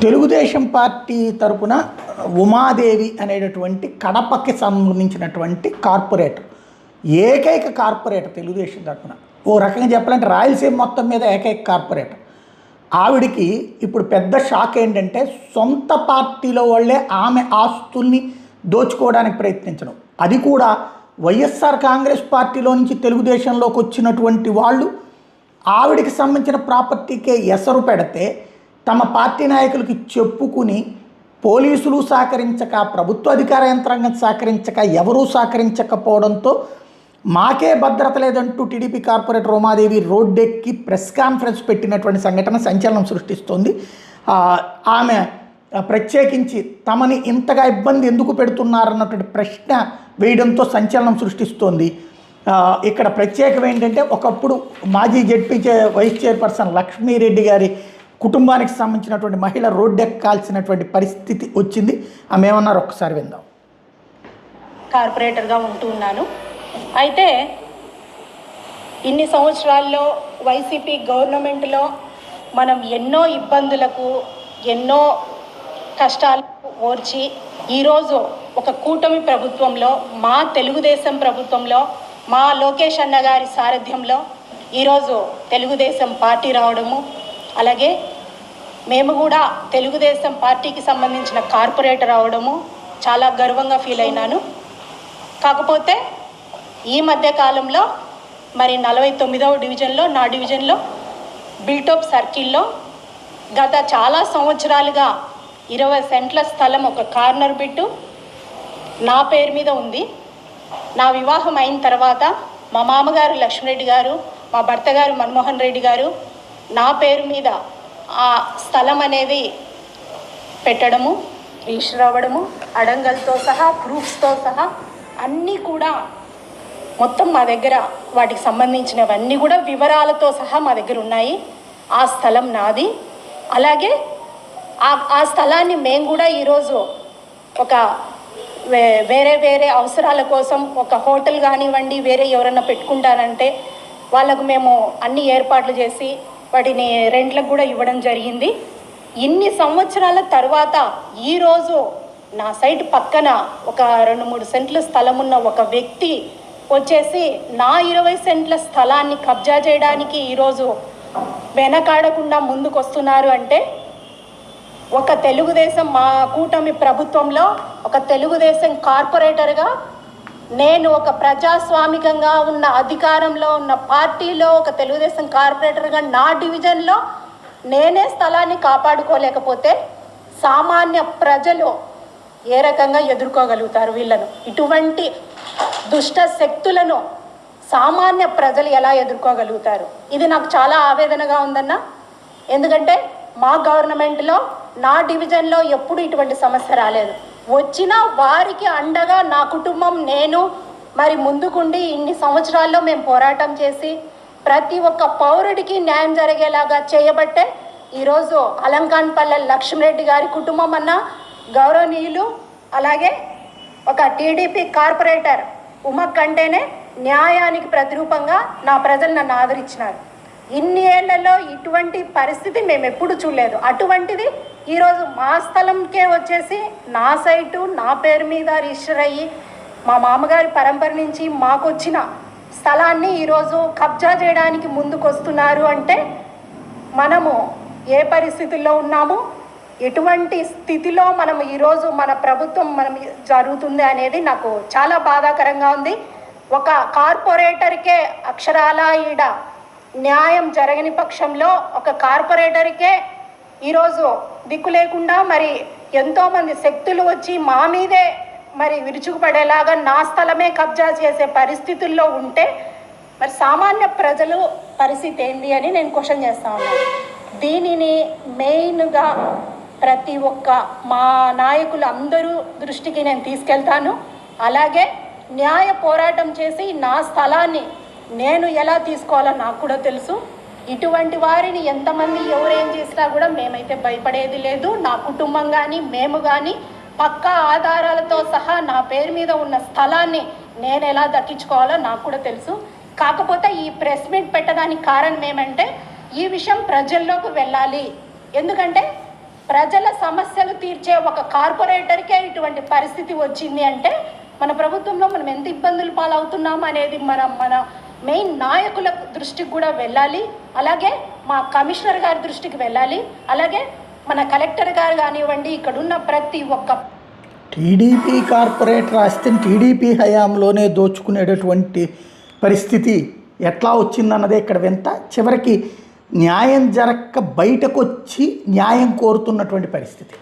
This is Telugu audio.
తెలుగుదేశం పార్టీ తరపున ఉమాదేవి అనేటటువంటి కడపకి సంబంధించినటువంటి కార్పొరేటర్, ఏకైక కార్పొరేటర్ తెలుగుదేశం తరపున, ఓ రకంగా చెప్పాలంటే రాయలసీమ మొత్తం మీద ఏకైక కార్పొరేటర్. ఆవిడికి ఇప్పుడు పెద్ద షాక్ ఏంటంటే సొంత పార్టీలో వాళ్ళే ఆమె ఆస్తుల్ని దోచుకోవడానికి ప్రయత్నించడం, అది కూడా వైఎస్ఆర్ కాంగ్రెస్ పార్టీలో నుంచి తెలుగుదేశంలోకి వచ్చినటువంటి వాళ్ళు ఆవిడికి సంబంధించిన ప్రాపర్టీకే ఎసరు పెడితే తమ పార్టీ నాయకులకి చెప్పుకుని పోలీసులు సహకరించక, ప్రభుత్వ అధికార యంత్రాంగం సహకరించక, ఎవరూ సహకరించకపోవడంతో మాకే భద్రత లేదంటూ టీడీపీ కార్పొరేటర్ ఉమాదేవి రోడ్డెక్కి ప్రెస్ కాన్ఫరెన్స్ పెట్టినటువంటి సంఘటన సంచలనం సృష్టిస్తోంది. ఆమె ప్రత్యేకించి తమని ఇంతగా ఇబ్బంది ఎందుకు పెడుతున్నారన్నటువంటి ప్రశ్న వేయడంతో సంచలనం సృష్టిస్తోంది. ఇక్కడ ప్రత్యేకం ఏంటంటే, ఒకప్పుడు మాజీ జెడ్పీ వైస్ చైర్పర్సన్ లక్ష్మీరెడ్డి గారి కుటుంబానికి సంబంధించినటువంటి మహిళ రోడ్డెక్కాల్సినటువంటి పరిస్థితి వచ్చింది. ఆమె ఏమన్నారు ఒక్కసారి విందాం. కార్పొరేటర్గా ఉంటూ ఉన్నాను. అయితే ఇన్ని సంవత్సరాల్లో వైసీపీ గవర్నమెంట్లో మనం ఎన్నో ఇబ్బందులకు, ఎన్నో కష్టాలకు ఓర్చి ఈరోజు ఒక కూటమి ప్రభుత్వంలో, మా తెలుగుదేశం ప్రభుత్వంలో, మా లోకేష్ అన్న గారి సారథ్యంలో ఈరోజు తెలుగుదేశం పార్టీ రావడము, అలాగే మేము కూడా తెలుగుదేశం పార్టీకి సంబంధించిన కార్పొరేటర్ అవడము చాలా గర్వంగా ఫీల్ అయినాను. కాకపోతే ఈ మధ్య కాలంలో మరి 49వ డివిజన్లో, నా డివిజన్లో బిల్టప్ సర్కిల్లో గత చాలా సంవత్సరాలుగా 20 సెంట్ల స్థలం, ఒక కార్నర్ బిట్టు నా పేరు మీద ఉంది. నా వివాహం అయిన తర్వాత మా మామగారు లక్ష్మీరెడ్డి గారు, మా భర్త గారు మన్మోహన్ రెడ్డి గారు నా పేరు మీద ఆ స్థలం అనేది పెట్టడము, రిజిస్టర్ అవ్వడము, అడంగల్తో సహా, ప్రూఫ్స్తో సహా అన్నీ కూడా మొత్తం మా దగ్గర, వాటికి సంబంధించినవన్నీ కూడా వివరాలతో సహా మా దగ్గర ఉన్నాయి. ఆ స్థలం నాది. అలాగే ఆ స్థలాన్ని మేము కూడా ఈరోజు ఒక వేరే వేరే అవసరాల కోసం, ఒక హోటల్ కానివ్వండి, వేరే ఎవరన్నా పెట్టుకుంటారంటే వాళ్ళకు మేము అన్ని ఏర్పాట్లు చేసి వాటిని రెంట్లకు కూడా ఇవ్వడం జరిగింది. ఇన్ని సంవత్సరాల తర్వాత ఈరోజు నా సైట్ పక్కన ఒక 2-3 సెంట్ల స్థలం ఉన్న ఒక వ్యక్తి వచ్చేసి నా 20 సెంట్ల స్థలాన్ని కబ్జా చేయడానికి ఈరోజు వెనకాడకుండా ముందుకు వస్తున్నారు. అంటే ఒక తెలుగుదేశం, మా కూటమి ప్రభుత్వంలో ఒక తెలుగుదేశం కార్పొరేటర్గా, నేను ఒక ప్రజాస్వామికంగా ఉన్న అధికారంలో ఉన్న పార్టీలో ఒక తెలుగుదేశం కార్పొరేటర్గా నా డివిజన్లో నేనే స్థలాన్ని కాపాడుకోలేకపోతే సామాన్య ప్రజలు ఏ రకంగా ఎదుర్కోగలుగుతారు వీళ్ళను? ఇటువంటి దుష్ట శక్తులను సామాన్య ప్రజలు ఎలా ఎదుర్కోగలుగుతారు? ఇది నాకు చాలా ఆవేదనగా ఉందన్న. ఎందుకంటే మా గవర్నమెంట్లో నా డివిజన్లో ఎప్పుడు ఇటువంటి సమస్య రాలేదు. వచ్చిన వారికి అండగా నా కుటుంబం, నేను మరి ముందుకుండి ఇన్ని సంవత్సరాల్లో మేము పోరాటం చేసి ప్రతి ఒక్క పౌరుడికి న్యాయం జరిగేలాగా చేయబట్టే ఈరోజు అలంకాన్పల్లె లక్ష్మీరెడ్డి గారి కుటుంబం అన్న, గౌరవనీయులు, అలాగే ఒక టీడీపీ కార్పొరేటర్ ఉమక్ అంటేనే న్యాయానికి ప్రతిరూపంగా నా ప్రజలు నన్ను ఆదరించినారు. ఇన్ని ఏళ్లలో ఇటువంటి పరిస్థితి మేము ఎప్పుడు చూడలేదు. అటువంటిది ఈరోజు మా స్థలంకే వచ్చేసి నా సైటు నా పేరు మీద రిజిస్టర్ అయ్యి మా మామగారి పరంపర నుంచి మాకు వచ్చిన స్థలాన్ని ఈరోజు కబ్జా చేయడానికి ముందుకు వస్తున్నారు. అంటే మనము ఏ పరిస్థితుల్లో ఉన్నాము, ఎటువంటి స్థితిలో మనం ఈరోజు మన ప్రభుత్వం మనం జరుగుతుంది అనేది నాకు చాలా బాధాకరంగా ఉంది. ఒక కార్పొరేటర్కే అక్షరాల ఈడ న్యాయం జరగని పక్షంలో ఒక కార్పొరేటర్కే ఈరోజు దిక్కు లేకుండా మరి ఎంతోమంది శక్తులు వచ్చి మా మీదే మరి విరుచుకుపడేలాగా నా స్థలమే కబ్జా చేసే పరిస్థితుల్లో ఉంటే మరి సామాన్య ప్రజలు పరిస్థితి ఏంది అని నేను క్వశ్చన్ చేస్తా ఉన్నాను. దీనిని మెయిన్గా ప్రతి ఒక్క మా నాయకులు అందరూ దృష్టికి నేను తీసుకెళ్తాను. అలాగే న్యాయ పోరాటం చేసి నా స్థలాన్ని నేను ఎలా తీసుకోవాలో నాకు కూడా తెలుసు. ఇటువంటి వారిని ఎంతమంది ఎవరేం చేసినా కూడా మేమైతే భయపడేది లేదు. నా కుటుంబం కానీ, మేము కానీ పక్కా ఆధారాలతో సహా నా పేరు మీద ఉన్న స్థలాన్ని నేను ఎలా దక్కించుకోవాలో నాకు కూడా తెలుసు. కాకపోతే ఈ ప్రెస్ మీట్ పెట్టడానికి కారణం ఏమంటే ఈ విషయం ప్రజల్లోకి వెళ్ళాలి. ఎందుకంటే ప్రజల సమస్యలు తీర్చే ఒక కార్పొరేటర్కే ఇటువంటి పరిస్థితి వచ్చింది అంటే మన ప్రభుత్వంలో మనం ఎంత ఇబ్బందులు పాలవుతున్నాం అనేది మన మెయిన్ నాయకుల దృష్టికి కూడా వెళ్ళాలి. అలాగే మా కమిషనర్ గారి దృష్టికి వెళ్ళాలి. అలాగే మన కలెక్టర్ గారు కానివ్వండి, ఇక్కడున్న ప్రతి ఒక్క టీడీపీ కార్పొరేటర్ ఆస్తిని టీడీపీ హయాంలోనే దోచుకునేటటువంటి పరిస్థితి ఎట్లా వచ్చిందన్నదే ఇక్కడ వింత. చివరికి న్యాయం జరక్క బయటకు వచ్చి న్యాయం కోరుతున్నటువంటి పరిస్థితి.